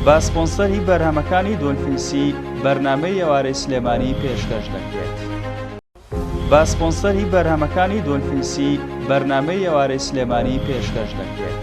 با سپۆنسەری بەرهەمەکانی دۆلفینسی بەرنامەی ئێوارەی سلێمانی پێشکەش دەکرێت. با سپۆنسەری بەرهەمەکانی دۆلفینسی بەرنامەی ئێوارەی سلێمانی پێشکەش دەکرێت.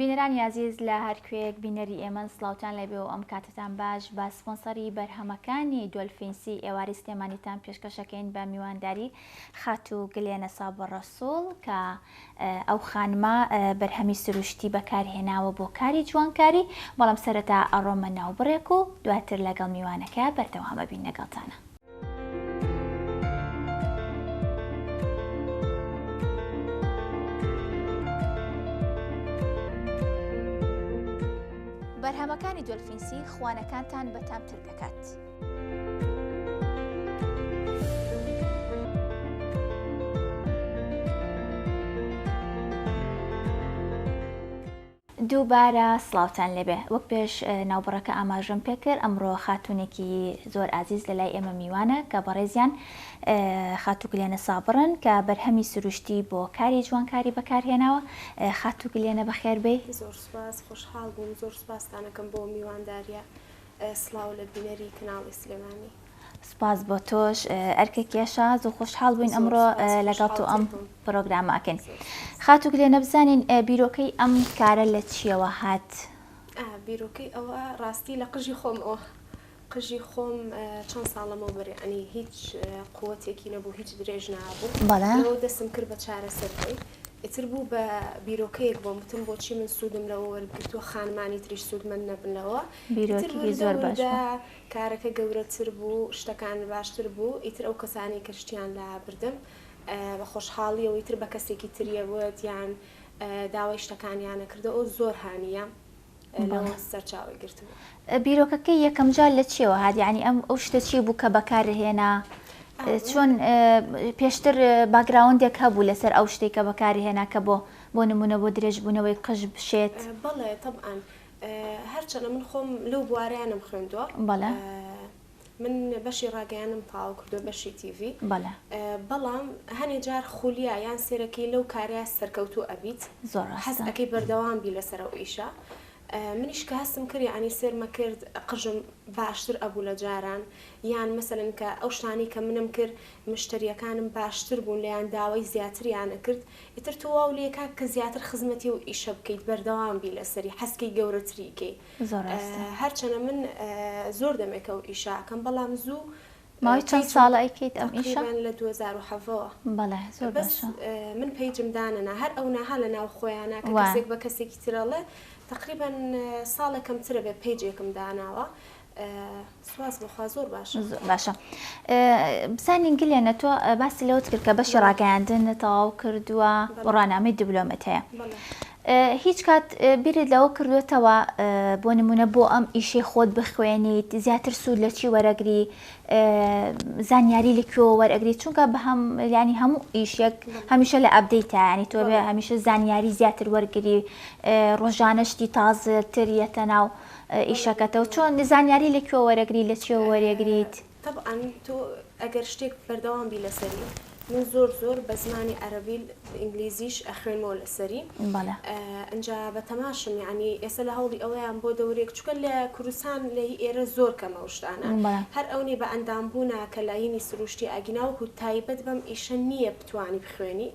بینەرانی عزیز لە هەرکوێک بینەری ئێمە سڵاوتان لەبێ و ئەم کاتتان باش بە سپۆنسەری بەرهەمەکانی دۆلفینسی ئێواری سلێمانیتان پێشکەشەکەین بە میوانداری خات و گلێنە سابە ڕەسوڵ کە ئەو خانمە بەرهەمی سروشتی بەکارهێناوە بۆ کاری جوانکاری بەڵام سەرەتا ئەڕۆمە ناوبڕێک و دواتر لەگەڵ میوانەکە بەردەوامە بین لەگەڵتانە. بەرهەمەکانی دۆلفینسی خوانەکانتان بەتامتر دەکات. دووبارە سڵاوتان لێبێ وەک پێش ناوبڕەکە ئاماژەم پێکرد ئەمڕۆ خاتونێکی زۆر ئازیز لە لای ئێمە میوانە کە بەڕێزیان خاتوگلێنە سابڕن کە بەرهەمی سروشتی بۆ کاری جوانکاری بەکارهێناوە. خاتوگلێنە بەخێربێ. زۆر سوپاس، خۆشحاڵ بووم، زۆر سوپاستانەکەم بۆ میوانداریە سڵاو لە بینەری کەناڵی سلێمانی. سپاس بۆ تۆش ئەرکە کێشە زۆر خۆشحاڵ بووین ئەمڕۆ لەگەڵ تۆ ئەم پرۆگرامەکەین. خاتوگلێنە بزانین بیرۆکەی ئەم کارە لە چیەوە هات؟ بیرۆکەی ئەوە ڕاستی لە قژی خۆمەوە. قژی خۆم چەند ساڵەمەوە بەرێ هیچ قووەتێکی نەبوو، هیچ درێژ نابوو، لەوە دەستم کرد بە چارەسەرکەی. ئیتر بوو بە بیرۆکەیەک بۆم وتم بۆچی من سوودم لەوە وەرگرتووە خانمانی تریش سوودمەند نەبنەوە. بیرۆکی زۆر باش کارەکە گەورەتر بوو، شتەکان باشتر بوو. ئیتر ئەو کەسانی کە شتیان لا بردم بە خۆشحاڵیەوە ئیتر بە کەسێکی تریەوەت یان داوای شتەکانیانە کردەوە زۆر هانیە لەوە سەرچاوی گرتبوو. بیرۆکەکەی یەکەم جار لە چیەوە هات؟ یعنی ئەم ئەو شتە چی بوو کە بەکارهێنا؟ چۆن پێشتر باگراوندێک هەبوو لەسەر ئەو شتێک کە بەکارهێنا کە بۆ نمونە بۆ درێژبوونەوەی قژ بشێت؟ بەڵێ طبعاً هەرچەنە من خۆم لەو بوارەیانم خوێندووە. بەڵێ من بەشی ڕاگەیانم تاوا کردووە بەشی تیڤی. بەڵێ بەڵام هەنێ جار خولیە یان سێرەکەی لەو کارەیە سەرکەوتوو ئەبیت زۆر حەز ئەەکەی بەردەوام بی لەسەر ئەو ئیشە. منیش کە هەستم کرد ینی سێرمە کرد قژم باشتر ئەبوو لە جاران یان مەسەلەن کە ئەو شتانی کە منم کرد مشتریەکانم باشتر بوون لەیان داوای زیاتریانە کرد. ئیتر تۆ واو لێکا کە زیاتر خزمەتی و ئیشە بکەیت بەردەوام بی لەسەری حەسکەی گەورەتریکەی. هەرچەنە من زۆر دەمێکە و ئیشاکەم بەڵام زوو ماوەی چەند ساڵە ئەیکەیت ئەم ئیشە؟ لە 2007ەوە. بەڵێ زۆر باشە. من پەیجم دانەنا هەر ئەو ناها لە ناو خۆیانە کە کەسێک بە کەسێکی ترەڵێ تقریبا ساڵێکم ترە بێ پێیجێکم داناوە. سواز بخوا زۆر باشە. بزانین گلێنە تۆ باسی لەوت کرد کە بەشی ڕاگەیاندن تەواو کردووە ڕۆنامەی دیبلۆمەت هەیە. هیچ کات بیرت لەوە کردوێتەوە بۆ نمونە بۆ ئەم ئیشەی خۆت بخوێنیت زیاتر سوود لە چی وەرەگری زانیاری لەکوێوە وەرەگریت چونکە بە ینی هەموو ئیشێک هەمیشە لە ئەپدەیتە ینی تۆ بێ هەمیشە زانیاری زیاتر وەرگری ڕۆژانەشتی تازەتریەتە ناو ئیشەکەتەوە چۆن زانیاری لەکوێوە وەرەگری لە چێوە وەرەگریت؟ طبعاً تۆ ئەگەر شتێک بەردەوام بی لەسەری من زۆر بە زمانی عەرەبی ئینگلیزیش ئەخوێنمەوە لەسەری. ئەنجا بە تەماشم ینی ئێستا لە هەوڵی ئەوەیان بۆ دەورێک چکە لە کوردستان لە ئێرە زۆر کەمە شتانە هەر ئەوەی بە ئەندامبوونا کە لایینی سروشتی ئاگیناوەکو تایبەت بەم ئیشە نییە بتوانی بخوێنی.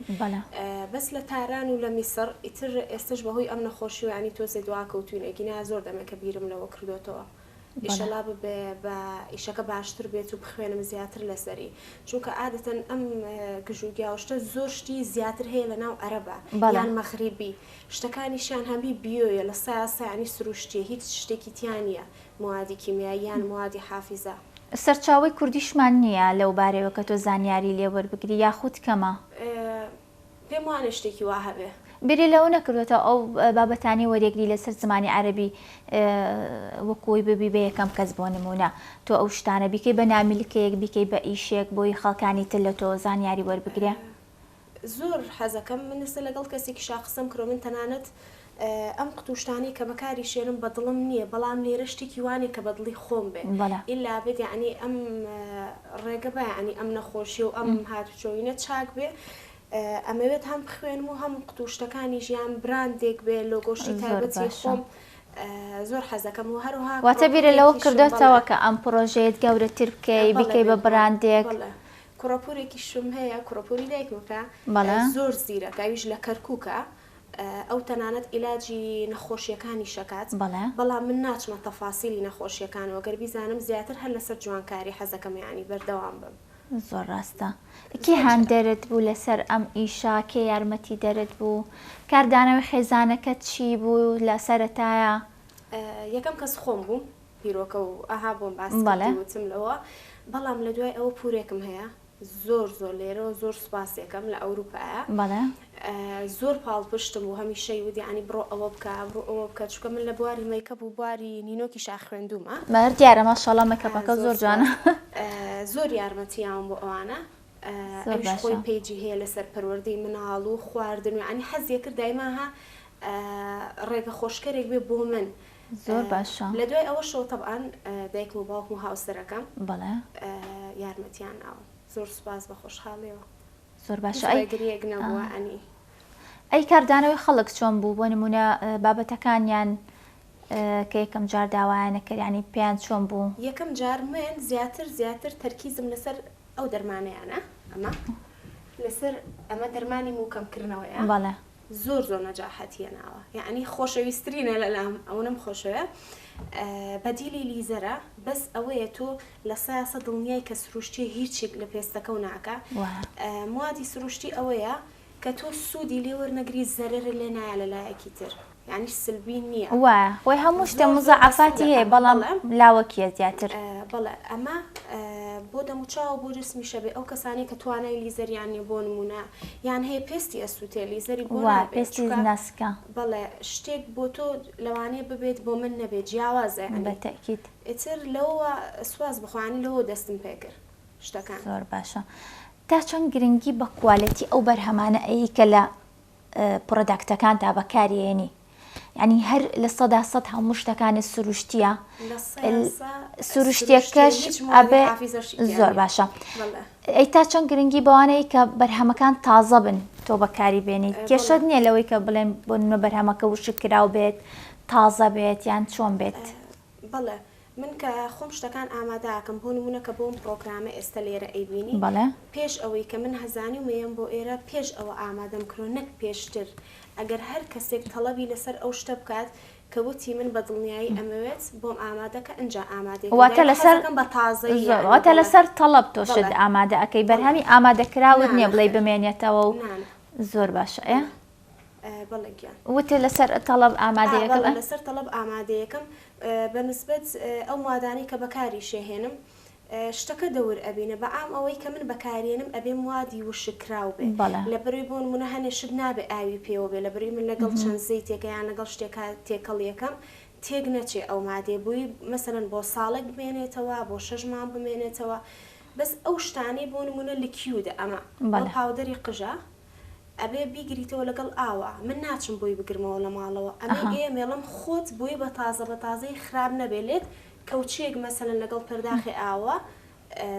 بەس لە تاران و لە میسر ئیتر ئێستش بەهۆی ئەم نەخۆشی و ینی تۆزێ دواکەوتوین ئەگینا زۆر دەمەکە بیرم لەوە کردوێتەوە. ئیشەلا ببێ بە ئیشەکە باشتر بێت و بخوێنم زیاتر لەسەری چونکە عادەتەن ئەم گژوگیاوشتە زۆر شتی زیاتر هەیە لە ناو عەرەبە یان مەغریبی شتەکانیشیان هەمی بیۆیە لە سایانی سروشتیە هیچ شتێکی تیان نیە موادی کیمیایی یان موادی حافیزە. سەرچاوی کوردیشمان نییە لەو بارەوە کە تۆ زانیاری لێ وەربگری یاخود کەمە پێم وانە شتێکی وا هەبێ بێری لەو نەکردوێتە ئەو بابەتانی وەرێگری لەسەر زمانی عەرەبی وەکوی ببی بە یەکەم کەس بۆ نمونە تۆ ئەو شتانە بیکەی بە نامیلکەیەک بیکەی بە ئیشێک بۆی خەڵکانی تر لە تۆ زانیاری وەربگرێ. زۆر حەزەکەم منسە لەگەڵ کەسێکی شاخصم کرۆ من تەنانەت ئەم قوتوشتانی کە بەکاری شێنم بە دڵم نییە بەڵام لێرە شتێکی وانێ کە بە دڵی خۆم بێ ئیلا بێت یعنی ئەم ڕێگە بە ینی ئەم نەخۆشی و ئەم هاتوچۆینە چاک بێ ئەمەوێت هەم بخوێنم و هەم قوتوشتەکانی ژیان براندێک بێ لۆگۆشتی تایبەتی خۆم زۆر حەزەکەم و هەروها واتە بیرە لەوە کردوێتەوە کە ئەم پرۆژەیەت گەورەتر بکەی بیکەی بە براندێک. کوڕەپورێکی شوم هەیە کوڕەپوری دایکمەکە زۆر زیرەکە ئەویش لە کەرکووکە ئەو تەنانەت ئیلاجی نەخۆشیەکانی شەکات بەڵام من ناچمە تەفاسیلی نەخۆشیەکانەوە گەر بیزانم زیاتر هەر لەسەر جوانکاری حەزەکەم یعنی بەردەوام بم. زۆر ڕاستە کی هاندەرت بوو لەسەر ئەم ئیشا کێ یارمەتی دەرت بوو کاردانەوەی خێزانەکەت چی بوو لە سەرەتایە؟ یەکەم کەس خۆم بوو پیرۆکە و ئاها بۆم باسوتم لەوە بەڵام لە دوای ئەوە پورێکم هەیە زۆر زۆر لێرەوە زۆر سوپاسێکم لە ئەوروپایە زۆر پاڵپشتم و هەمیشەی ودی عنی بڕۆ ئەوە بکە بڕۆ ئەوە بکە چکە من لە بواری مەیکەپ و بواری نینۆکی شاخ خوێندومە مەر دیارە ماشەڵڵا مەکەپەکە زۆر جوانە زۆر یارمەتیان بۆ ئەوانە ئەویش خۆی پێیجی هەیە لەسەر پەروەردەی مناڵ و خواردن و عنی حەزیە کرد دایماها ڕێگە خۆشکەرێک بێ بۆ من زۆر باشە. لە دوای ئەوە شەوە تەبعاً دایکم و باوکم و هاوسەرەکەم بەڵێ یارمەتیان ئاو زۆر سوپاس بە خۆشحاڵیەوە زۆر باشە گرێک نەبووە ئەنی ئەی کاردانەوەی خەڵک چۆن بوو بۆ نمونە بابەتەکانیان کە یەکەم جار داوایانە کردیانی پێیان چۆن بوو؟ یەکەم جار من زیاتر تەرکیزم لەسەر ئەو دەرمانەیانە ئەمە لەسەر ئەمە دەرمانی موکەمکردنەوەیە بەڵێ زۆر نەجاحەتیە ناوە یعنی خۆشەویستترینە لەلام ئەو نم خۆشەوە بەدیلی لیزەرە بەس ئەوەیە تۆ لە سایاسە دڵنیای کە سروشتی هیچێک لە پێستەکە و ناکە موادی سروشتی ئەوەیە کە تۆ سوودی لێوەرنەگری زەرر لێ نایە لەلایەکی تر یعنی سلبی نییە وایە وی هەموو شتە مزەعەفاتی هەیە بەڵام لاوەکیە زیاتر بەڵێ ئەمە بۆ دەموچاو بۆ جسمیشە بێ ئەو کەسانی کە توانای لیزەریانی بۆ نمونە یان هەیە پێستی ئەسووتێ لیزەری بۆ پێستی ناسکە بەڵێ شتێک بۆ تۆ لەوانەیە ببێت بۆ من نەبێت جیاوازە بەتەکیت ئیتر لەوە سواز بخوانی لەوە دەستم پێکرد شتەکان زۆر باشە. تا چەند گرنگی بە کوالەتی ئەو بەرهەمانە ئەی کە لە پرۆداکتەکان تا بەکارێنی ینی هەر لە 100% هەموو شتەکانی سروشتیە سروشتێکەش ئەبێ زۆر باشە. ئەی تا چەند گرنگی بەوانەیە کە بەرهەمەکان تازە بن تۆ بەکاری بێنیت کێشەت نییە لەوەی کە بڵێن بۆ نمە بەرهەمەکە وشک کراو بێت تازە بێت یان چۆن بێت؟ بەڵێ من کە خۆم شتەکان ئامادەکەم بۆ نمونە کە بۆم پرۆگرامە ئێستا لێرە ئەیبینی پێش ئەوەی کە من هەزانی و مەیەم بۆ ئێرە پێش ئەوە ئامادەم کرۆ نەک پێشتر ئەگەر هەر کەسێک تەڵەبی لەسەر ئەو شتە بکات کە وتی من بە دڵنیایی ئەمەوێت بۆم ئامادەکە ئەنجا ئامادەی بە تازەواتە لەسەر تەڵەب تۆشت ئامادە ئەەکەی بەرهەمی ئامادەکراوت نییە بڵێ بمێنێتەوە و زۆر باشە ئێ وتە لەسەر تەڵەب ئامادەیەکەم لەسەر تەڵەب ئامادەیەکەم بەنسبەت ئەو مادانی کە بەکاری شێهێنم شتەکە دەور ئەبینە بە ئام ئەوەی کە من بەکارێنم ئەبێ موادی وشکراو بێ لە بەروی بۆ نمونە هەنێ شت نابێ ئاوی پێوە بێ لە بەروی من لەگەڵ چەند زەیتێکە یان لەگەڵ شتێکە تێکەڵ یەکەم تێک نەچێ ئەو مادێ بووی مەسەرەن بۆ ساڵێک بمێنێتەوە بۆ 6 مانگ بمێنێتەوە بەس ئەو شتانەی بۆ نمونە لیکیودە ئەمە پاودەری قژە ئەبێ بیگریتەوە لەگەڵ ئاوە من ناچم بۆی بگرمەوە لە ماڵەوە ئەمە ئێمێڵم خۆت بۆی بە تازەی خراپ نەبێت کەوچێک مەسەلەن لەگەڵ پەرداخی ئاوە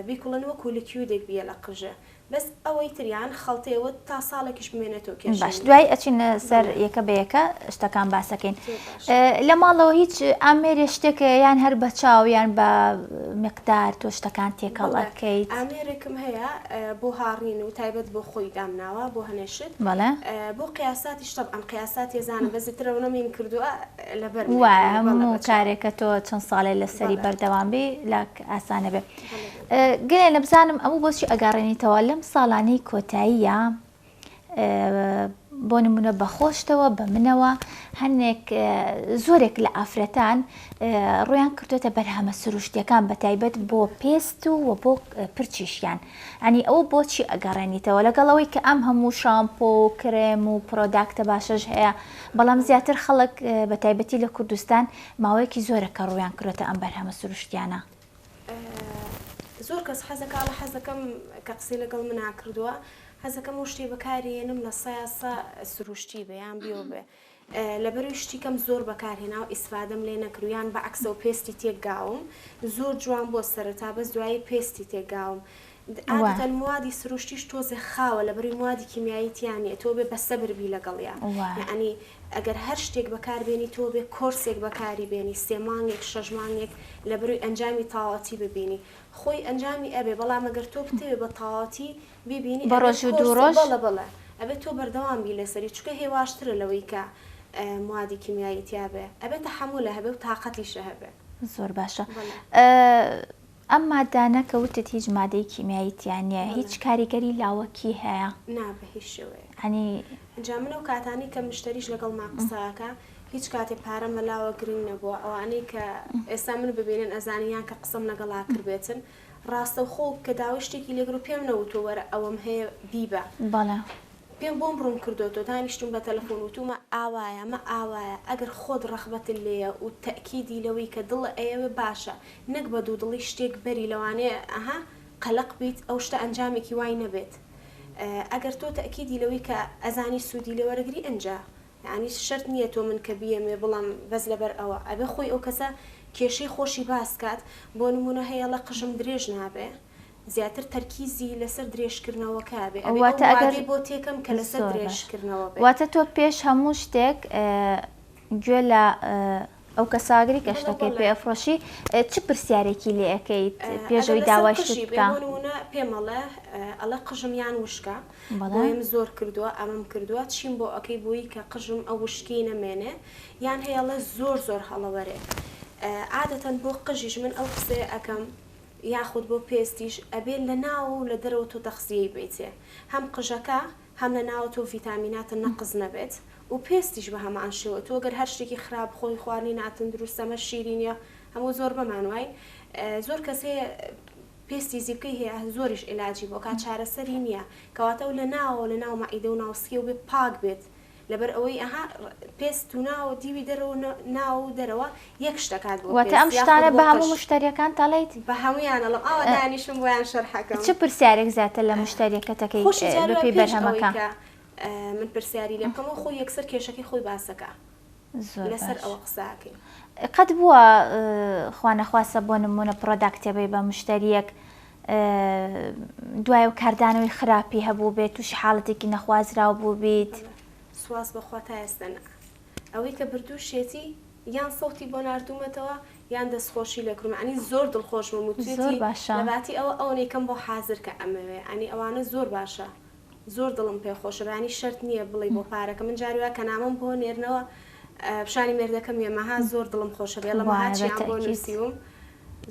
بیکوڵن وەکو لیکیودێک بیە لە قژە بەس ئەوەی تریان خەڵتەوە تا ساڵێکیش بمێنێتەوە کێش باش دوای ئەچین سەر یەکە بە یەکە شتەکان باسەکەین لە ماڵەوە هیچ ئامێرێ شتێکە یان هەر بە چاو یان بە مقدار تۆ شتەکان تێکەڵ ئەکەیت ئامێرێکم هەیە بۆ هاڕین و تایبەت بۆ خۆی دامناوە بۆ هەنێشت بەڵێ بۆ قیاساتیش طبعا ئەم قیاسات ێزانم بەزیترەوە نەمین کردووە لەبەر وایە هەموو کارێکە تۆ چەند ساڵێ لەسەری بەردەوام بێ لا ئاسانە بێ گەلێ لە بزانم ئەموو بۆچی ئەگەڕێنیتەوە لەم ساڵانەی کۆتاییە بۆ نمونە بەخۆشتەوە بە منەوە هەنێک زۆرێک لە ئافرەتان ڕویان کردوێتە بەرهەمە سروشتیەکان بە تایبەت بۆ پێست و بۆ پرچیشیان ئەنی ئەوە بۆچی ئەگەڕێنیتەوە لەگەڵەوەی کە ئەم هەموو شامپۆ و کرێم و پرۆداکتە باشەش هەیە بەڵام زیاتر خەڵک بە تایبەتی لە کوردستان ماوەیەکی زۆرە کە ڕویان کردوێتە ئەم بەرهەمە سروشتیانە زۆر کەس حەزەکە لە حەزەکەم کە قسەی لەگەڵ منە کردووە هەزەکەم و شتێ بەکارێنم لە سایاسە سروشتی بەیان بیۆ بێ لەبەروی شتیکەم زۆر بەکارهێنا و ئیسفادەم لێ نەکرویان بە عکسە و پێستی تێکگاوم زۆر جوان بۆ سەرەتا بەس دوایی پێستی تێکگاوم عادەتەن موادی سروشتیش تۆزێ خاوە لەبەروی موادی کیمیاییتیانە تۆ بێ بە سەبر بی لەگەڵیان یعنی ئەگەر هەر شتێک بەکاربێنی تۆ بێ کۆرسێک بەکاری بێنی 3 مانگێک 6 مانگێک لەبەروی ئەنجامی تاواتی ببینی خۆی ئەنجامی ئەبێ بەڵام ئەگەر تۆ بتەوێ بە تاواتی ببینی بە ڕۆژ و دوو ڕۆژ بەڵێ ئەبێت تۆ بەردەوام بی لەسەری چکە هێواشترە لەوەی کە موادی کیمیاییتیا بێ ئەبێت تەحمولە هەبێ و تااقەتیشە هەبێ زۆر باشە ئەم مادانە کەوتت هیچ مادەی کیمیاییتیان نیە هیچ کاریگەری لاوەکی هەیە نابە هیچ شێوەیە هەنی جا منە و کاتانی کە مشتریش لەگەڵ ماقساکە هیچ کاتێ پارەم لەلاوە گرنگ نەبووە ئەوانەی کە ئێستا من ببینن ئەزانیان کە قسەم لەگەڵا کردبێتن ڕاستە خۆ کە داوای شتێکی لێگرو پێم نەوتۆ وەرە ئەوەم هەیە بیبە بەڵێ پێم بۆم بڕوم کردوەوە دانیشتم بە تەلەفۆن وتومە ئاوایە مە ئاوایە ئەگەر خۆت ڕەخبەت لێیە و تەکیدی لەوەی کە دڵە ئەوێ باشە نەک بە دوو دڵی شتێک بەری لەوانەیە ئەها قەلق بیت ئەو شتە ئەنجامێکی وای نەبێت ئەگەر تۆ تەکیدی لەوەی کە ئەزانی سوودی لێوەرەگری ئەنجا یعنی شەرت نییە تۆ من کە بیەمێ بڵام بەس لەبەر ئەوە ئەبێ خۆی ئەو کەسە کێشەی خۆشی باسکات بۆ نمونە هەیە لە قژم درێژ نابێ زیاتر تەرکیزی لەسەر درێژکردنەوەکە بێ ئەگەر بۆ تێکم کە لەسەر درێژکردنەوە بێ واتە تۆ پێش هەموو شتێک گوێ لە ئەو کەساگری کە شتەکەی پێفرۆشی چ پرسیارێکی لێ ئەەکەیت پێشەوەی داوای شت بکە پێمەڵێ ئەڵە قژمیان وشکە بۆیم زۆر کردووە ئەمەم کردووە چیم بۆ ئەەکەی بووی کە قژم ئەو وشکی نەمێنێ یان هەیەڵە زۆر زۆر هەڵەوەرێک عادەتەن بۆ قژیش من ئەو قسێ ئەەکەم یاخود بۆ پێستیش ئەبێت لە ناو و لە دەرەوە تۆ تەخزیەی بیتێ هەم قژەکە هەم لە ناوە تۆ ڤیتامیناتە نەقز نەبێت و پێستیش بە هەمان شێوە تۆ گەر هەر شتێکی خراپ خۆی خواردنی ناتن دروستەمە شیرینە هەموو زۆر بەمان وای زۆر کەسێ پێستی زیبکەی هەیە زۆریش علاجی بۆ کات چارەسەری نییە کەواتە و لە ناو مەعیدە و ناوسکی و بێ پاک بێت لەبەر ئەوەی ئەها پێست و ناو دیوی دەرەوە ناو دەرەوە یەک شتەکات بۆ واتە ئەم شتانە بە هەموو مشتریەکان تەڵێیت بە هەمویانەڵم ئەوە دانیشم بۆیان شەرحەکەم چ پرسیارێک زیاتر لە مشتریەکەتەکەی بپی بەرهەمەکە من پرسیاری لێ بکەم و خۆی یەکسەر کێشەکەی خۆی باسەکە لەسەر ئەوە قساکەی قەت بووە خوانەخواسە بۆ نمونە پرۆداکتێبەی بە مشتریەک دوای و کاردانەوەی خراپی هەبوو بێت تووشی حاڵەتێکی نەخوازراو بوو بیت سواز بەخوا تا ئێستن ئەوەی کە بردوو شێتی یان سەوتی بۆ نردوومەتەوە یان دەستخۆشی لە کرومانی زۆر دڵخۆشمە وتوێتی لەباتی ئەوە ئەوەیەکەم بۆ حازر کە ئەمەوێ ئەنی ئەوانە زۆر باشە زۆر دڵم پێخۆشە بەانی شەرت نییە بڵێ بۆ پارەکە من جاروە کە نامم بۆ نێرنەوە پیشانی مێردەکەم ێمەها زۆر دڵم خۆشە بێ لە ماچیان بۆ نووسیوم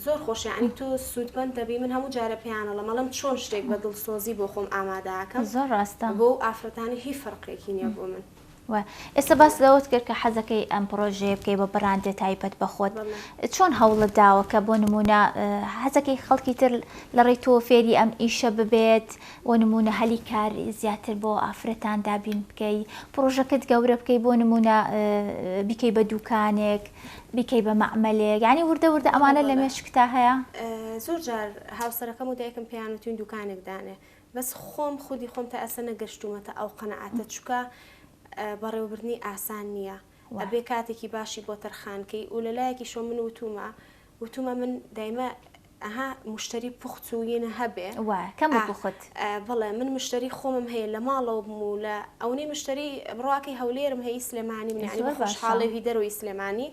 زۆر خۆشە ئەنی تۆ سوودبند دەبی من هەموو جارە پێیانە لە مەڵم چۆن شتێک بە دڵسۆزی بۆ خۆم ئامادەکەم زۆر ڕاستە بۆ ئافرەتانی هی فەرقێکی نییە بۆ من ئێستا باس لەوت کرد کە حەزەکەی ئەم پرۆژێ بکەی بە بەرانندێ تایبەت بەخۆت چۆن هەوڵت داوە کە بۆ نمونە حەزەکەی خەڵکی تر لە ڕێی تۆ فێری ئەم ئیشە ببێت و نمونە هەلی کار زیاتر بۆ ئافرەتان دابین بکەی پرۆژەکەت گەورە بکەی بۆ نمونە بیکەی بە دوکانێک بیکەی بە مەعمەلێک یعنی وردە وردە ئەمانە لە مێشکتا هەیە زۆر جار هاوسەرەکەم و دایکم پێیانوتین دوکانێک دانێ بەس خۆم خودی خۆم تا ئەسە نەگەشتومەتە ئەو قەنەعاتە چووکە بەڕێوەبردنی ئاسان نییە ئەبێ کاتێکی باشی بۆ تەرخانکەی و لەلایەکی شۆ من وتومە من دایمە ئەها مشتری پوخت و یەنە هەبێ کەم بخت بەڵێ من مشتری خۆمم هەیە لە ماڵەوە بم و لە ئەوەی مشتری بڕواکەی هەولێرم هەیە سلێمانی منیانی خۆشحاڵێوی دەرەوەی سلێمانی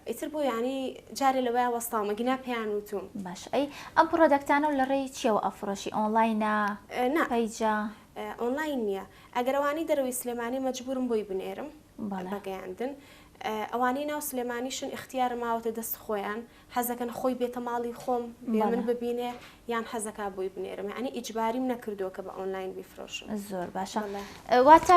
ئیتر بۆ ینی جارێ لەوەی وەستاومە گینا پێیان وتوم باش ئەی ئەم پرۆدەکتانە و لە ڕێی چیەوە ئەفرۆشی ئۆنلاینە پەیجا ئۆنلاین نییە ئەگەرەوانی دەرەوەی سلێمانی مەجبورم بۆی بنێرم بەگەیاندن ئەوانەی ناو سلێمانیشن اختیار ماوەتە دەست خۆیان حەزەکەن خۆی بێتە ماڵی خۆم بێ من ببینێ یان حەزەکە بۆی بنێرم ینی ئیجباریم نەکردووە کە بە ئۆنلاین بیفرۆشم زۆر باشە واتە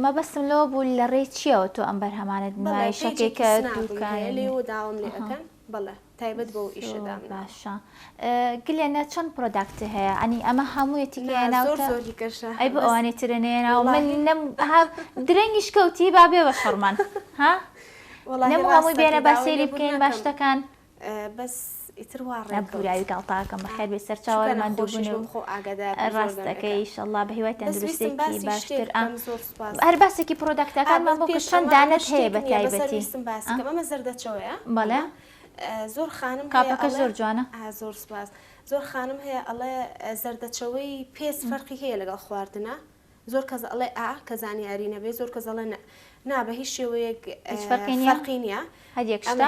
مەبەستم لەوە بوو لە ڕێی چیەوە تۆ ئەم بەرهەمانت نمایشەکێکە دووکان لێوە داوام لێ ئەەکەن بەڵێ تایبەت بۆ ئیشەدام باشە گلێنە چەند پرۆداکتی هەیە ئەنی ئەمە هەموویەتی زۆری کەشە ئەی بە ئەوانێ ترێنێنەوە من درەنگیش کەوتی با بێ بە شەڕمان ها نەموو هەمووی بێنە بەسێری بکەین باشتەکان بەس ئیتر بوراوی گاڵتاکەم بەخێر بێ سەر چاوەڕمان دووبوون خۆ ئاگادار ڕاستەکەی ئیشەڵڵا بە هیوای تەندروستێکی باشتر هەر باسێکی پرۆداکتەکانمان بۆ چەند دانەت هەیە بە تایبەتی ئەمە زەردەچەوەیە بەڵێ زۆر خانم کاپەکە زۆر جوانە زۆر سپاس زۆر خانم هەیە ئەڵێ زەردەچەوەی پێست فەرقی هەیە لەگەڵ خواردنە زۆر کەس ئەڵێ کە زانیاری نەبێ زۆر کەس ئەڵێ نا بە هیچ شێوەیەک فەرقی نییە هەدیەکشتە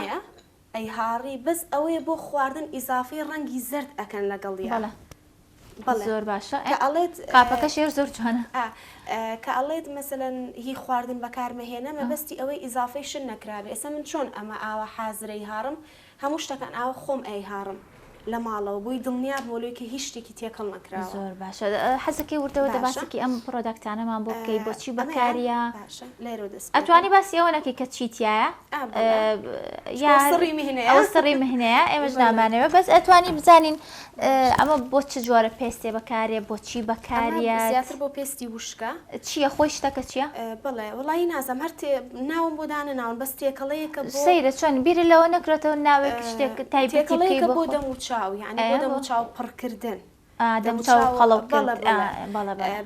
ئەی هاڕی بەس ئەوەیە بۆ خواردن ئیزافی ڕەنگی زرد ئەکەن لەگەڵیە زۆر باشە ئەڵێت کاپەکە شێر زۆر جوانە کە ئەڵێت مەسەلەن هی خواردن بەکارمەهێنە مەبەستی ئەوەی ئیزافەی شن نەکرابێ ئێستا من چۆن ئەمە ئاوە حازرەی هاڕم هەموو شتەکان ئاوە خۆم ئەی هاڕم لە ماڵەوە بووی دڵنیا بۆلویکە هیچ شتێکی تێکەڵ نەکراوە زۆر باشە حەزەکەی وردەوە دەباسێکی ئەم پرۆداکتانەمان بۆ بکەی بۆچی بەکاریە ئەتوانی باسی ئەوە نەکەی کە چیتیایە ئەو سڕی مهنەیە ئێمەش نامانەوە بەس ئەتوانی بزانین ئەمە بۆ چ جۆرە پێستێ بەکارێ بۆچی بەکاریە زیاتر بۆ پێستی وشکە چییە خۆی شتەکە چییە؟ بڵێ وڵی نازەم هەر ناوم بۆ دانە ناون بەس تێکەڵەیەکە سەیرە چۆن بیرە لەوە نەکرێتەوە ناوێک شتێک تایبەتێکەڵەیەکە بۆ دەم و چاو یعنی بۆ دەم و چاو پڕکردن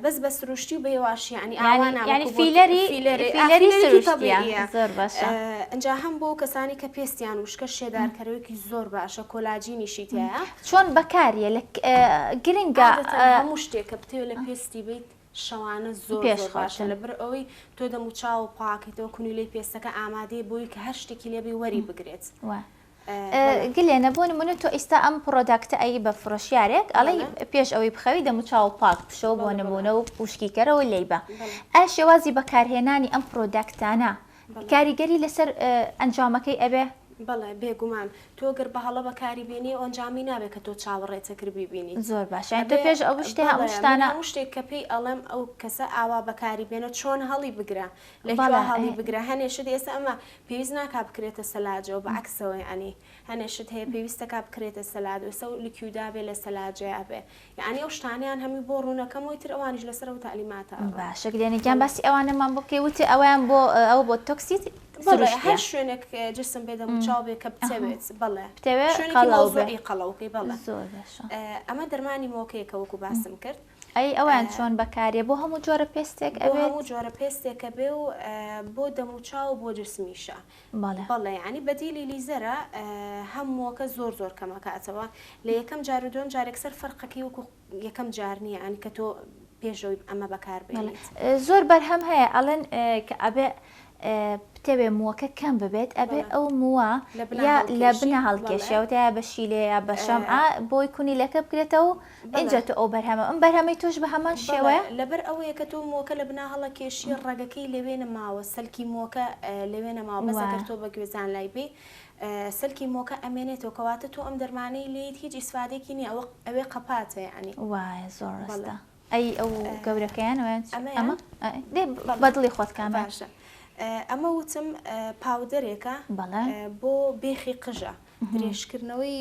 بەس بە سروشتی و بێواشی ینی فیلەری سروشتیە زۆر باشە ئەنجا هەم بۆ کەسانی کە پێستیان وشکە شێدارکەرەوەیکی زۆر باشە کۆلاجینیشی تایە چۆن بەکاریە گرنگە هەموو شتێکە بتێ لە پێستی بیت شەوانە زۆر باشە لەبەر ئەوەی تۆ دەم و چاو پاکیتەوە کونیلەی پێستەکە ئامادەی بۆی کە هەر شتێکی لێبی وەری بگرێت گلێنە بۆ نمونە تۆ ئێستا ئەم پرۆداکتە ئەی بە فرۆشیارێک ئەڵێ پێش ئەوەی بخەوی دەم و چاو پاک بشەوە بۆ نمونە و پوشکیکەرەوە لێیبە ئا شێوازی بەکارهێنانی ئەم پرۆداکتانە کاریگەری لەسەر ئەنجامەکەی ئەبێ بەڵێ بێگومان تۆ گەر بە هەڵە بەکاری بێنی ئەنجامی نابێت کە تۆ چاوەڕێتەکر ببینی زۆر باشە تۆ پێش ئەو شتێ هەموو شتانە هەموو شتێک کە پێی ئەڵێم ئەو کەسە ئاوا بەکاری بێنە چۆن هەڵی بگرە لە هەڵی بگرە هەنێشت ئێستا ئەمە پێویست ناکا بکرێتە سەلاجەوە بە عکسەوە ئەنی هەنێشت هەیە پێویستەکە بکرێتە سەلاد و ئێستا لیکیودا بێ لە سەلاجەیە بێ یعنی ئەو شتانیان هەمی بۆ ڕوونەکەم وتر ئەوانیش لەسەر و تعلیماتە باشە گلێنێکیان باسی ئەوانەمان بۆ بکەی وتی ئەویان بۆ ئەو بۆ تۆکسیت هەر شوێنێک جسم بێ دەم و چاو بێ کە بچەوێت بەڵێ قەڵەوکەی بەڵێ ئەمە دەرمانی مۆکەیەکە وەکو باسم کرد ئەی ئەویان چۆن بەکارێ بۆ هەموو جۆرە پێستێک ئەوێ هەموو جۆرە پێستێکە بێ و بۆ دەم و چاو بۆ جسمیشە بەڵێ ینی بەدیلی لیزەرە هەمووەکە زۆر زۆر کەمەکاتەوە لە یەکەم جار و دوم جارێکسەر فەرقەکەی وەکو یەکەم جار نییە ئەنی کە تۆ پێشەوەی ئەمە بەکار بێنیت زۆر بەرهەم هەیە ئەڵێن کە ئەبێ بتەوێ مووەکە کەم ببێت ئەبێ ئەو مووە یا لە بنە هەڵکێشەوتە بە شیلەیە بە شەمعە بۆی کونیلەکە بکرێتەوە و اینجا تۆ ئەو بەرهەمە ئەم بەرهەمەی تۆش بە هەمان شێوەیە لەبەر ئەوەیە کە تۆ مووەکە لە بنا هەڵە کێشی ڕێگەکەی لەوێنە ماوە سەلکی مووەکە لەوێنە ماوە بەسەکە تۆ بە گوێزان لای بێ سەلکی مووەکە ئەمێنێتەوە کەواتە تۆ ئەم دەرمانەی لێیت هیچ ئیسفادێکی نییە ئەوێ قەپاتە ینی وایە زۆر ڕاستە ئەی ئەو گەورەکەیان ئەمە بەدڵی خۆت کام باشە ئەمە وتم پاودەرێکە بۆ بێخی قژە درێژکردنەوەی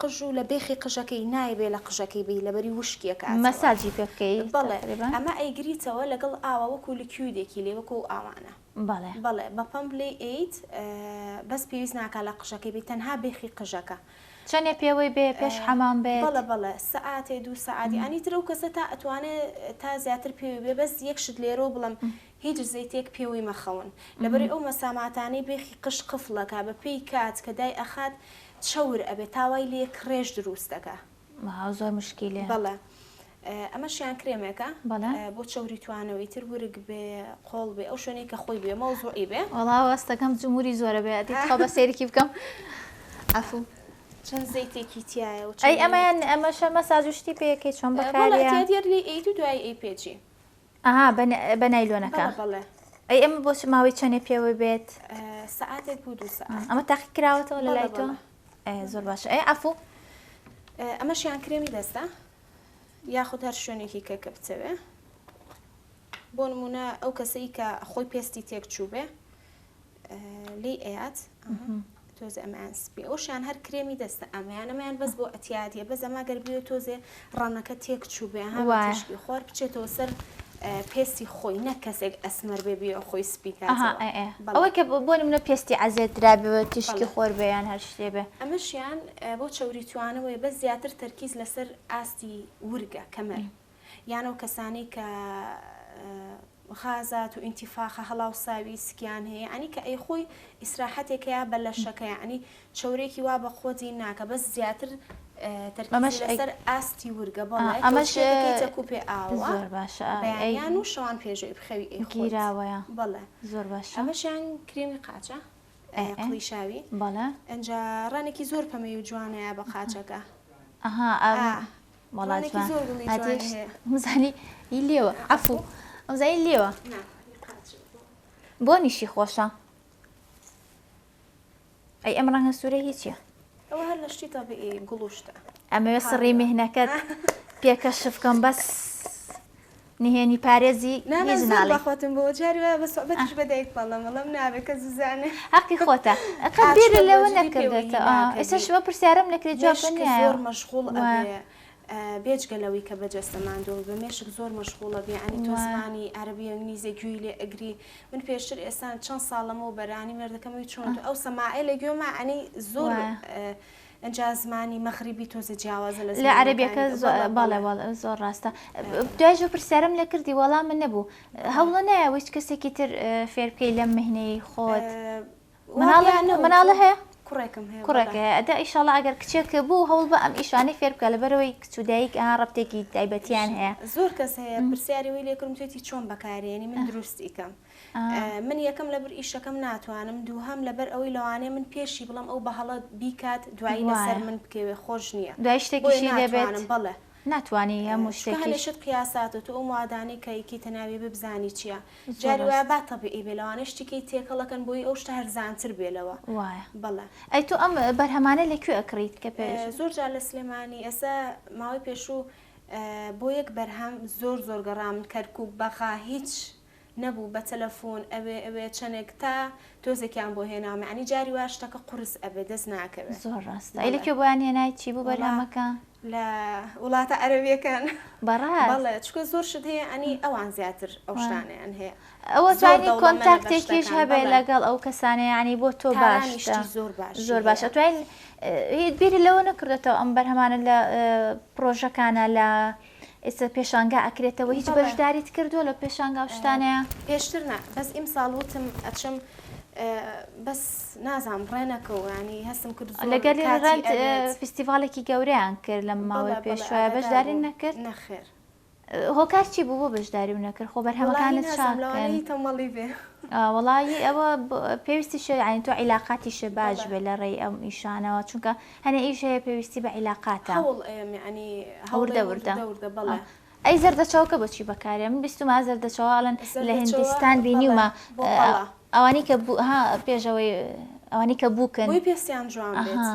قژ و لە بێخی قژەکەی نایبێ لە قژەکەی بی لەبەری وشکێکە مەساجی پێ بکەی بەڵێ ئەمە ئەیگریتەوە لەگەڵ ئاوە وەکو لیکویدێکی لێ وەکو ئاوانە بەڵێ بە پەمپ لێ ئەیت بەس پێویست ناکە لە قژەکەی بی تەنها بێخی قژەکە چەندێ پێوەی بێ پێش حەمام بێت بەڵێ سەعاتێ 2 سەعاتی ئەنی ترە و کەسە تا ئەتوانێت تا زیاتر پێوی بێ بەس یەک شت لێرۆ بڵم هیچ زەیتێک پێوەی مەخەون لەبەری ئەو مەساماتانەی بێخی قش قفڵەکە بە پێی کات کە دای ئەخات چەور ئەبێ تاوای لێ کرێژ دروست دەکە زۆر مشکیلێ بەڵێ ئەمەشیان کرێمێکە بەڵێ بۆ چەوری توانەوەی تر ورگ بێ قۆڵ بێ ئەو شوێنەی کە خۆی بێ مەوزوعی بێ وەڵا وەستەکەم جمهوری زۆرە بێ دیخوا بە سێرکی بکەم ئەفو چەند زەیتێکی تایە و ئەی ئەمەیان ئەمەشە مەساجشتی پێەکەی چۆن بەکارە دیار لی ئەیت و دوای ئەی پێجی ئەها بە نایلۆنەکە بەڵێ ئەی ئەمە بۆ ماوەی چەندێ پێوە بێت سەعاتێک بوو 2 سەعات ئەمە تاقی کراوەتەوە لە لای تۆ زۆر باشە ئەی ئەفو ئەمەشیان کرێمی دەستە یاخود هەر شوێنێکی کەکە بچەوێ بۆ نمونە ئەو کەسەی کە خۆی پێستی تێک چوو بێ لی ئەیات تۆزە ئەمەیان سپی ئەوشیان هەر کرێمی دەستە ئەمەیان بەس بۆ ئەتیادیە بەس ئەما گەربیێ تۆزێ ڕەنەکە تێک چوو بێ هەشکی خۆر بچێتەوە سەر پێستی خۆی نە کەسێک ئەسمەر بێبی خۆی سپیکاتەوە ئەوەی کە بۆ نمونە پێستی عەزێت درابێەوە تیشکی خۆر بێیان هەر شتێ بێ ئەمەشیان بۆ چەوری توانەوەی بەس زیاتر تەرکیز لەسەر ئاستی ورگە کەمەر یانەوە کەسانی کە غازات و ئینتیفاخە هەڵاو ساوی سکیان هەیە ئەنی کە ئەی خۆی ئیسراحەتێکەیە بە لەشەکەی ئەنی چەورێکی وا بە خۆجی ناکە بەس زیاتر تەرکیز لەسەر ئاستی ورگە بەڵێ ئەمەش کوپێ ئاوە زۆر باشە بەیان و شەوان پێشەوەی بخەوی گیراوەیە بەڵێ زۆر باشە ئەمەشیان کریمی قاچە قلیشاوی بەڵێ ئەنجا ڕانێکی زۆر پەمەی و جوانەیە بە قاچەکە وڵات مزانی ئی لێوە ئەفو ئەمزایی لێوە بۆ نیشی خۆشە ئەی ئەم ڕەنگە سوورە هیچیە ئەوە هەر لە شتی تەبیعی گوڵوشتە ئەمەوێ سڕی مهنەکەت پێکەشف بکەم بەس نهێنی پارێزی هیچ ناڵێ بەخۆتم بۆ جاری وایە بە سۆحبەتش بەدایک بەڵام وەڵام نابێت کە زوزانێ حەقی خۆتە ئەقەت بیرە لەوە نەکردێتەوە ئێستا شوە پرسیارم نەکرێت جواب زۆر مەشغوڵ ئەبێ بێجگەلەوەی کە بەجەستەماندەوە بە مێشک زۆر مەشغوڵە بێ ئەنی تۆ زمانی عەربی ئەنگلیزی گوێی لێ ئەگری من پێشتر ئێستا چەند ساڵەمەوە بەرانی مێردەکەمەوەی چۆن ئەو سەماعی لە گوێما ئەنی زۆر ئەنجا زمانی مەغریبی تۆزە جیاوازە لە عەربیەکە باڵێ زۆر ڕاستە دوایژە پرسیارم لە کردی وەڵام من نەبوو هەوڵە نایە هیچ کەسێکی تر فێر بکەی لەم مهنەی خۆت مناڵە هەیە کوڕێکە ئەدا ئیشاڵە ئەگەر کچێکە بوو هەوڵ بە ئەم ئیشانەی فێر بکە لەبەرەوەی کچودایک ڕەبتێکی تایبەتیان هەیە زۆر کەس هەیە پرسیاری وی لێکردم توێتی چۆن بەکارێنی من دروستی کەم من یەکەم لەبەر ئیشەکەم ناتوانم دووهەم لەبەر ئەوەی لەوانەیە من پێشی بڵم ئەو بە هەڵە بیکات دوایی لەسەر من بکەوێ خۆش نییە دوای شتێکیشی دەبێت بەڵێ ناتوانانی هەموو شتێکی لەشت قیاساتە تو ئەو موادانەی کە یەکیتە ناوی ببزانی چییە جاری وایە با تەبیعی بێ لەوانە شتێکی تێکەڵەکەن بۆی ئەو شتە هەرزانتر بێلەوە وایە بەڵێ ئەی تۆ ئەم بەرهەمانە لەکوێ ئەکڕیت کە پێش زۆر جار لە سلێمانی ئێستا ماوەی پێشوو بۆ یەک بەرهەم زۆر گەڕام کەرکوب بەخا هیچ نەبوو بە تەلەفۆن ئەوێ چەندێک تا تۆزێکیان بۆ هێنامە ئەنی جاری وا شتەکە قورس ئەبێ دەست ناکەوێت زۆر ڕاستە ئەی لەکوێ بۆیان هێنای چی بوو بەرهەمەکە لە وڵاتە عەرەبیەکان بەڕاست بەڵێ چکە زۆر شت هەیە ئەنی ئەوان زیاتر ئەو شتانیان هەیە ئەوە توانی کۆنتاکتێکیش هەبێت لەگەڵ ئەو کەسانەیە ینی بۆ تۆ باشتە زۆر باشە توانین بیری لەوە نەکردێتەوە ئەم بەرهەمانە لە پرۆژەکانە لە ئێستا پێشانگا ئەکرێتەوە هیچ بەشداریت کردووە لە پێشانگا شتانەیە پێشتر نا بەس ئیم ساڵ وتم ئەچم بەس نازام ڕێنەکەەوە ینی هەستم کرد لەگەری ڕەند فستیڤالێکی گەورەیان کرد لە ماوەی پێشوایە بەشداری نەکرد نەخێر هۆکار چی بوو بۆ بەشداری و نەکرد خۆ بەرهەمەکانت چاکەی تەمەڵی بێ وڵایی ئەوە پێویستی شەیانی تۆ عیلاقاتیشە باش بێ لە ڕێی ئەم ئیشانەوە چونکە هەنە ئیش هەیە پێویستی بە عیلاقاتە هەوردە بەڵێ ئەی زەردەچەوەکە بۆچی بەکارێ من بیستما زەردەچەواڵن لە هندستان بینیومە ئەوانی کە پێشەوەی ئەوانی کە بووکن بۆی پێستیان جوان بێت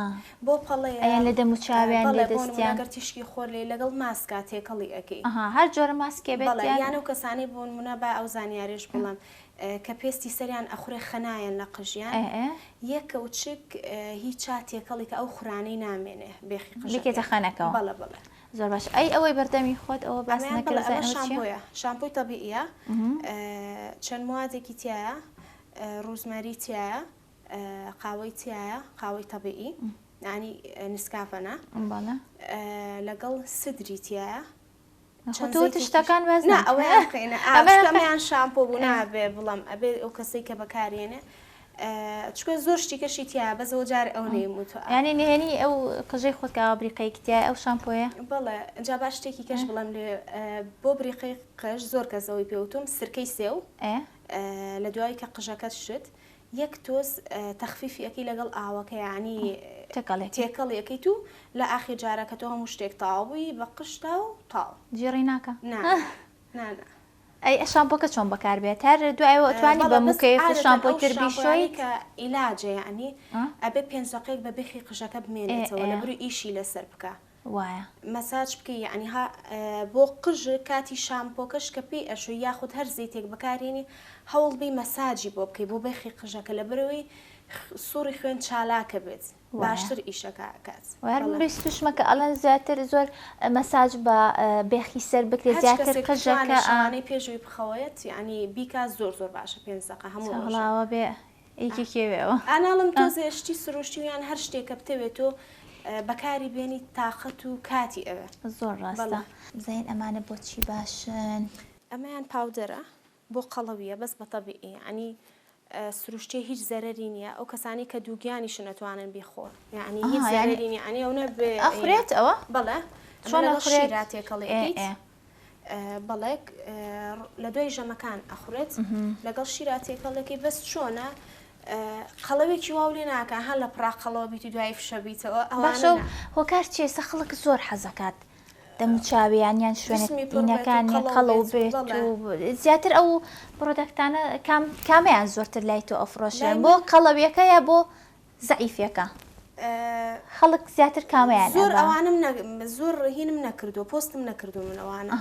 بۆ پەڵەیە ئەیان لە دەموچاویان لە دەستیان گەر تیشکی خۆر لێ لەگەڵ ماسکا تێکەڵی ئەەکەی هەر جۆرە ماسکێ بێت یانە و کەسانی بوون منە با ئەو زانیاریش بڵم کە پێستی سەریان ئەخورێ خەنایەن لە قژیان یەکە و چک هیچ چاتێکەڵی کە ئەو خورانەی نامێنێ بێخی قژێتە خانەکەەوە بەڵە بڵێ زۆر باش ئەی ئەوەی بەردەمی خۆت ئەوە باس نەکرد شامپۆیە شامپۆی تەبیعیە چەند موادێکی تایە ڕوزمەری تایە قاوەی تایە قاوەی تەبیعی ینی نسکافەنە لەگەڵ سدری تایە تۆ شتەکان باز ئەوەیان شامپۆ بوو نابێ بڵم ئەبێ ئەو کەسەی کە بەکارێنێ چکە زۆر شتی کەشی تیا بەزەوە جار ئەو نەیموت ینی نهێنی ئەو قژەی خۆت کە بریقەی کتیا ئەو شامپۆیە بەڵێ جا باش شتێکی کەش بڵم لێ بۆ بریقەی قژ زۆر کەسەوەی پێوتم سرکەی سێو لە دوای کە قژەکەت شت یەک تۆز تەخفیفی ئەەکەی لەگەڵ ئاوەکە یعنی تێکەڵیەکەی تو لە ئاخی جارەکە تۆ هەموو شتێک تاوبووی بە قشتا و تاو جێڕی ناکە نانە ئەی شامپۆکە چۆن بەکاربێت هەر دوایەوە ئەتوانی بە موکەیف شامپۆی تر بیشۆی کە ئیلاجە یعنی ئەبێ پێنجەقێک بە بێخی قژەکە بمێنێتەوە لە بروی ئیشی لەسەر بکە وایە مەساج بکەی یعنی بۆ قژ کاتی شامپۆکەش کە پێی ئەشوی یاخود هەر زەیتێک بەکارێنی هەوڵبی مەساجی بۆ بکەی بۆ بێخی قژەکە لە برەوەی سووری خوێن چالاکە بێت باشتر ئیشەکە کات هەرمەوەی توشمەکە ئەڵەن زیاتر زۆر مەساج بە بێخی سەر بکرێت زیاتر قژەکە ئەوانەی پێشوی بخەوەیەت یعنی بیکات زۆر زۆر باشە پێنجەقە هەموو هەڵاوە بێ ئیکی کێوێەوە ئەناڵم تۆزێشتی سروشتیویان هەر شتێکە بتەوێت و بەکاری بێنی تااقەت و کاتی ئەوە زۆر ڕاستە زین ئەمانە بۆچی باشن ئەمەیان پاودەرە بۆ قەڵەویە بەس بە تەبیعی ینی سروشتێ هیچ زەرەری نییە ئەو کەسانی کە دووگیانیش نەتوانن بیخۆن یعنی هیچ زەرەری نیە ینی ئەوە ئەخورێت ئەوە بەڵێ چۆن شیراتێکەڵێت بەڵێک لە دوای ژەمەکان ئەخورێت لەگەڵ شیراتێکەڵێکی بەس چۆنە قەڵەوێکی واو لێ ناکە هەر لە پراقەڵەوە بیت و دوای فشەبییتەوە باشە هۆکار چێسە خەڵک زۆر حەزەکات دەموچاویانیان شوێنێت دینەکانی قەڵە و بێت و زیاتر ئەو پرۆدەکتانە کامیان زۆرتر لای تۆ ئەفرۆشێن بۆ قەڵەویەکە یا بۆ زەعیفەکە خەڵک زیاتر کامیان زۆر ئەوانم زۆر هینم نەکردو پۆستم نەکردو من ئەوانە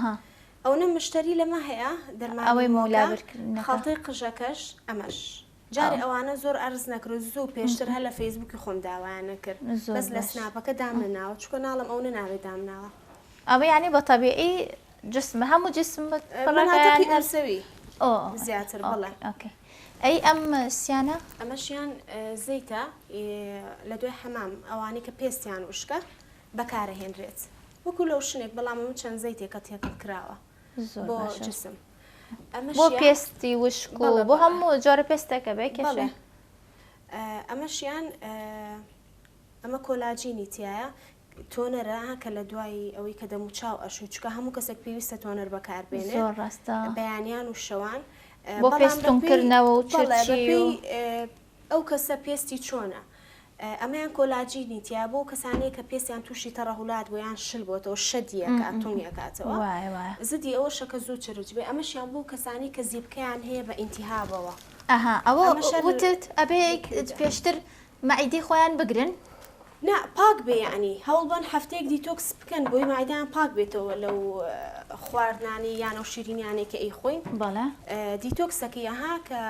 ئەوە مشتری لەمە هەیە دەرماوەی مولابرکردن خەڵتەی قژەکەش ئەمەش جاری ئەوانە زۆر ئەرز نەکرد زوو پێشتر هەر لە فەیسبووکی خۆم داوایانە کرد بەس لە سناپەکە دامناوە چکە ناڵم ئەو ناوێت دامناوە ئەوە ینی بە تەبیعی جسم هەموو جسم هەرسەوی زیاتر بڵێ ئەی ئەم سیانە ئەمەشیان زەیتە لە دوای حەمام ئەوانەی کە پێستیان وشکە بەکارەهێنرێت وەکو لەو شنێک بەڵام ئەمە چەند زەیتێکە تێکەڵ کراوە بۆ جسم بۆ پێستی وشک و بۆ هەموو جۆرە پێستەکە بێ کێشێ ئەمەشیان ئەمە کۆلاجینی تایە تۆنەرە کە لە دوای ئەوەی کە دەموچاو ئەشوی چکە هەموو کەسێک پێویستە تۆنەر بەکاربێنێ زۆر ڕاستە بەیانیان و شەوان بۆ پێستونکردنەوە و چی ئەو کەسە پێستی چۆنە ئەمەیان کۆلاجینی تیا بۆ کەسانەیە کە پێستیان تووشی تەڕەهولات بۆ یان شل بۆتەوە شەدیەکە تۆمیەکاتەوە زدی ئەوە شەکە زوو چرج بێ ئەمەشیان بۆ کەسانی کە زیبکەیان هەیە بە ئینتیهابەوە ئەوە وتت ئەبێ پێشتر مەعیدەی خۆیان بگرن نا پاک بێ یعنی هەوڵبن هەفتەیەک دیتۆکس بکەن بۆی مایدایان پاک بێتەوە لەو خواردنانی یانە و شیرینیانێک کە ئەی خۆین بەڵێ دیتۆکسەکەی ئەها کە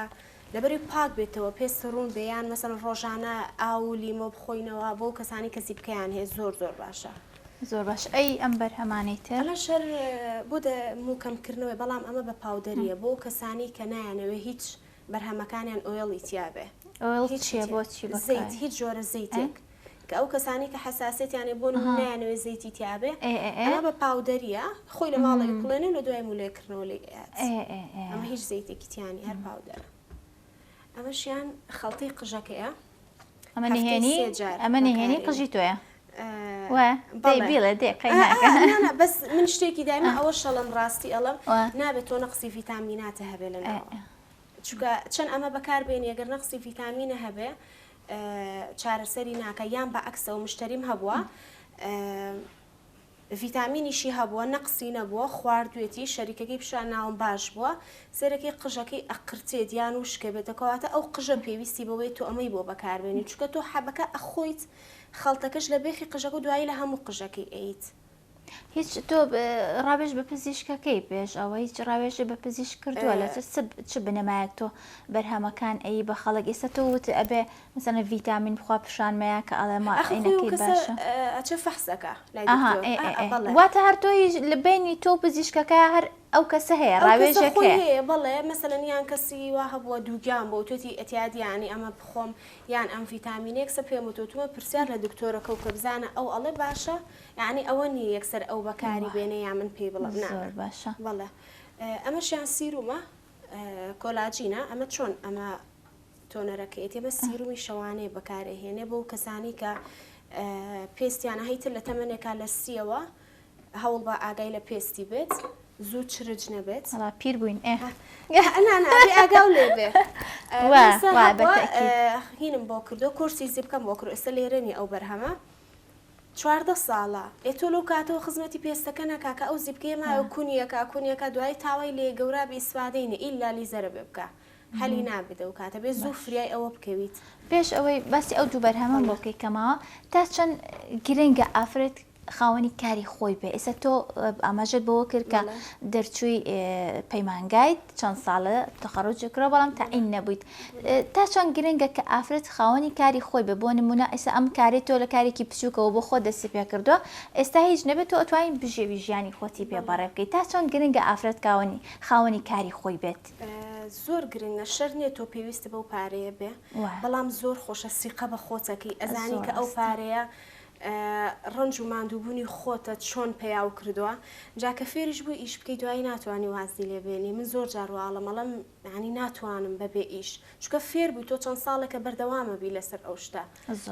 لەبەری پاک بێتەوە پێست ڕوون بێیان مەسەن ڕۆژانە ئاو لیمۆ بخۆینەوە بۆ کەسانی کەسی بکەیان هەیە زۆر زۆر باشە زۆر باش ئەی ئەم بەرهەمانەی تر ئەمە شەر بۆ موکەمکردنەوەی بەڵام ئەمە بە پاودەریە بۆ کەسانی کە نایانەوە هیچ بەرهەمەکانیان ئۆیڵی تیابێ زەیت هیچ جۆرە زەیتێک کە ئەو کەسانی کە حساسێتیانێ بۆ نایانەوەی زەیتی تیابێ ئەمە بە پاودەریە خۆی لە ماڵی کوڵێنێ لە دوای مولێکردنەوە لێ ئەمە هیچ زەیتێکی تیانی هەر پاودەرە ئەمەشیان خەڵتەی قژەکەیە ئەمە نهێنی قژی تۆیە بڵێ بەس من شتێکی دایمە ئەوە شەڵم ڕاستی ئەڵم نابێت تۆ نەقسی ڤیتامیناتە هەبێ لەناوە چونکە چەند ئەمە بەکاربێنی ئەگەر نەقسی ڤیتامینە هەبێ چارەسەری ناکە یان بە عەکسەوە مشتریم هەبووە ڤیتامینیشی هەبووە نەقسی نەبووە خواردوێتی شەریکەکەی پیشان ناوم باش بووە سەرەکەی قژەکەی ئەقرتێت یان و شکە بێتەکەواتە ئەو قژە پێویستی بەوەی تۆ ئەمەی بۆ بەکاربێنی چونکە تۆ حەبەکە ئەخۆیت خەڵتەکەش لە بێخی قژەکە و دوایی لە هەموو قژەکەی ئەیت هیچ تۆ ڕاوێژ بە پزیشکەکەی پێش ئەوە هیچ ڕاوێژە بە پزیشک کردووە لە چ بنەمایەک تۆ بەرهەمەکان ئەی بە خەڵک ئێستا تۆ وت ئەبێ مەسەنە ڤیتامین بخوا پیشانمەیە کە ئەڵێمە عینەکەی باشە ئەچە فەحسەکە واتە هەر تۆی لە بینی تۆ پزیشکەکە هەر ئەو کەسە هەیە ڕاوێژێک هەیە بەڵێ مەسەلەن یان کەسی وا هەبووە دووگیان بۆ توێتی ئەتیادیانی ئەمە بخۆم یان ئەم ڤیتامینێک سە پێم وتوتومە پرسیار لە دکتۆرەکە و کە بزانە ئەو ئەڵێ باشە یعنی ئەوە نیە یەکسەر ئەو بەکاری بێنێ یا من پێی بڵم زۆر باشە بەڵێ ئەمەشیان سیرومە کۆلاجینە ئەمە چۆن ئەمە تۆنەرەکەیت ێمە سیرومی شەوانەیە بەکارهێنێ بۆ کەسانی کە پێستیانە هەیتر لە تەمەنێکا لە سیەوە هەوڵ بە ئاگای لە پێستی بێت زوو چرج نەبێت پیر بووین ئاگاو لێ بێ هینم بۆ کردو کورسی زی بکەم بۆ کرد ئێستا لێرەنی ئەو بەرهەمە 14 ساڵە ئێتۆ لەو کاتەوە خزمەتی پێستەکە ناکاکە ئەو زیبکەمە کونیەکە دوای تاوای لێ گەورا بێ ئیسفادەینە ئیلا لیزەرە بێ بکە هەلی نابێتە و کاتە بێ زوو فریای ئەوە بکەویت پێش ئەوەی باسی ئەو دوو بەرهەمە بۆ بکەیتەوە تا چەند گرنگە ئافرەت خاوەنی کاری خۆی بێ ئێستا تۆ ئاماژەت بەوە کرد کە دەرچووی پەیمانگایت چەند ساڵە تەخەڕوجکرا بەڵام تاعین نەبوویت تا چەند گرنگە کە ئافرەت خاوەنی کاری خۆی بێ بۆ نمونە ئێستا ئەم کارێت تۆ لە کارێکی بچووکەوە بۆ خۆ دەستی پێ کردووە ئێستا هیچ نەبێت تۆ ئەتوانین بژێوی ژیانی خۆتی پێ بەڕێ بکەیت تا چەند گرنگە ئافرەت خاوەنی کاری خۆی بێت زۆر گرنگە شەر نییە تۆ پێویستە بەو پارەیە بێ بەڵام زۆر خۆشە سیقە بە خۆتەکەی ئەزانی کە ئەو پارەیە ڕنج و ماندووبوونی خۆتە چۆن پێیاو کردووە جاکە فێریش بوو ئیش بکەی دوایی ناتوانانی وازی لێبێنی من زۆر جاڕواڵە مەڵم ینی ناتوانم بەبێ ئیش چکە فێر بووی تۆ چەند ساڵێکە بەردەوامە بی لەسەر ئەو شتە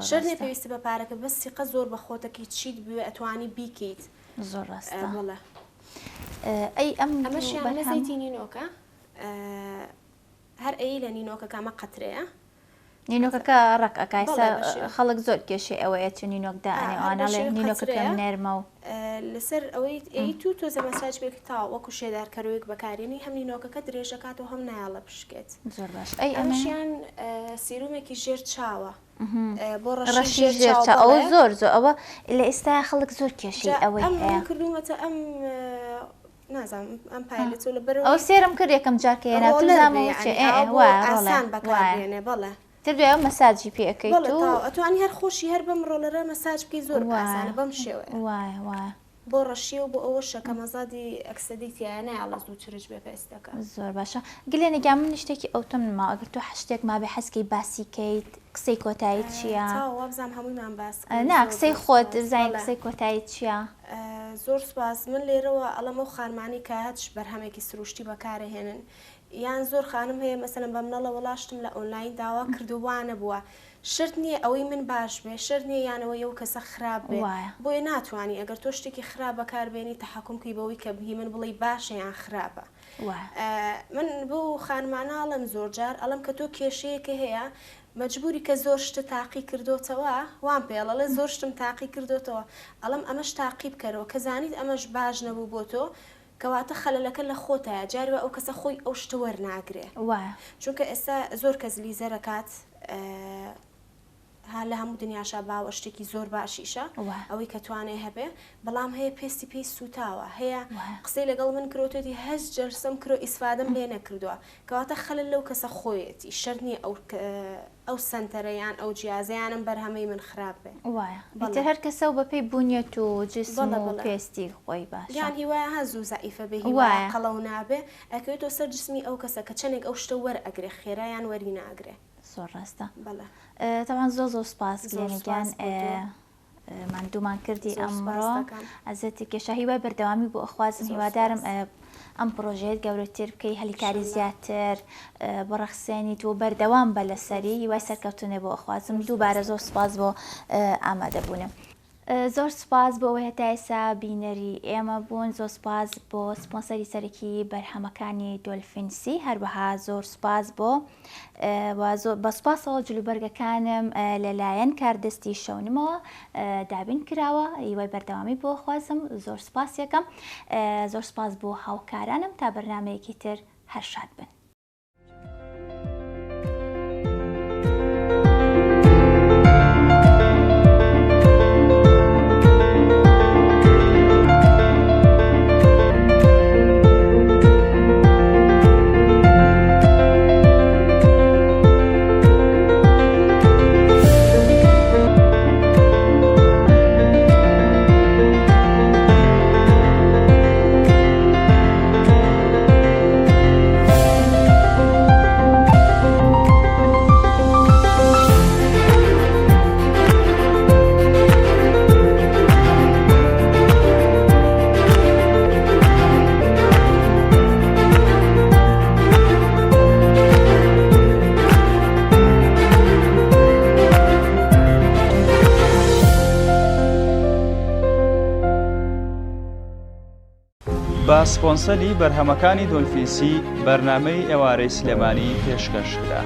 شەر نێ پێویستی بە پارەکە بەس سیقە زۆر بە خۆتەکەی چیت بوێ ئەتوانی بیکەیت زۆر ڕاستە بڵێ ئەی ئەمەشیان لەزەیتی نینۆکە هەر ئەی لە نینۆکە کامە قەترەیە نینۆکەکە ڕقەکایسە خەڵک زۆر کێشێ ئەوەیە چ نینۆکدا ئەوانەڵێ نینۆکەکەم نێرمە و لەسەر ئەوەی ئەی تو تۆزە مەساج بێکی تا وەکو شێدارکەرۆیەک بەکارێنی هەم نینۆکەکە درێژەکات و هەم نایڵە پشکێت زۆر باش ئەمەشیان سیرومێکی ژێر چاوە بۆ ڕەشی ژێر ئەوە زۆر ئەوە لە ئێستا خەڵک زۆر کێشی ئەوەی هەیە کردومەتە ئەم نازانم ئەم پایلێت لە بەرەوە ئەو سێرم کرد یەکەم جارکەیەنا ئاسان بەکارێنێ بەڵێ دوێ مەساجی پێەکەیت ئەتوانی هەر خۆشی هەر بەم ڕۆلەرە مەساج بکەی زۆر ئاسانە بەم شێوە وایە بۆ ڕەشیە و بۆ ئەوە شەکە مەزادی ئەکسەدیتیانە ئاڵە زوو چرج بێ پێستەکە زۆر باشە گلێنێکیا من شتێکی ئەوتم نما ئەگەر تۆ شتێک ما بێ حەسکەی باسی کەیت قسەی کۆتایی چییە وابزانام هەموویمان باس نا قسەی خۆت زای قسەی کۆتایی چییە زۆر سپاس من لێرەوە ئەڵەمە و خارمانی کە هەچ بەرهەمێکی سروشتی بەکارهێنن یان زۆر خانم هەیە مەسەلەن بە منەڵە وەڵاشتم لە ئۆنلاین داوا کردووانە بووە شرت نییە ئەوەی من باش بێ شەر نییە یانەوە یەو کەسە خراپ بێ بۆیە ناتوانانی ئەگەر تۆ شتێکی خراپ بەکاربێنی تەحکومکەی بەوەی کە بهی من بڵی باشە یان خراپە من بۆ خانماناڵم زۆر جار ئەڵم کە تۆ کێشەیەکە هەیە مەجبوری کە زۆر شتە تاقی کردوتەوە وان پێڵەڵێ زۆر شتم تاقی کردوتەوە ئەڵم ئەمەش تاقی بکەرەوە کە زانیت ئەمەش باش نەبوو بۆ تۆ کەواتە خەلەلەکە لە خۆتایە جاروە ئەو کەسە خۆی ئەو شتە وەرناگرێ چونکە ئێستا زۆر کەس لیزەرەکات ها لە هەموو دنیاشا باوە شتێکی زۆر باشیشە ئەوەی کە توانێ هەبێ بەڵام هەیە پێستی پێی سوتاوە هەیە قسەی لەگەڵ من کرۆتێتی هەز جەرسم کرۆ ئیسفادەم لێ نەکردووە کەواتە خەلل لەو کەسە خۆیەتی شەر نییە ئەو سنتەرەیان ئەو جیازیانم بەرهەمەی من خراپ بێ وایە هەر کەسە و بەپێی بوونیەت و جسم و پێستی خۆی باش یان هیوایە هەزوو زائیفە بێ هیوایە قەڵەو نابێ ئەکەوێتەوە سەر جسمی ئەو کەسە کە چەندێک ئەو شتە وەرئەگرێ خێرایان وەری ناگرێ زۆر ڕاستە بەڵێ تاوان زۆر سپاس گلێنگیان ماندوومان کردی ئەمڕۆ ئەزەتی کێشە هیوای بەردەوامی بۆ ئەخوازم هیوادارم ئەم پرۆژەیەت گەورەتر بکەی هەلیکاری زیاتر بەڕەخسێنی تۆ بەردەوام بە لەسەری هیوای سەرکەوتنێ بۆ ئەخوازم دووبارە زۆر سپاس بۆ ئامادەبوونم زۆر سپاس بۆ ئەوەی هەتا ئێستا بینەری ئێمە بوون زۆر سپاس بۆ سپۆنسەری سەرەکی بەرهەمەکانی دۆلفینسی هەروەها زۆر سپاس بۆ بە سپاسەوە جلوبەرگەکانم لەلایەن کاردەستی شەونمەوە دابین کراوە هیوای بەردەوامی بۆ خوازم زۆر سپاس یەکەم زۆر سپاس بۆ هاوکارانم تا بەرنامەیەکی تر هەر شاد بن بە سپۆنسەری بەرهەمەکانی دۆلفینسی بەرنامەی ئێوارەی سلێمانی پێشکەشکرا.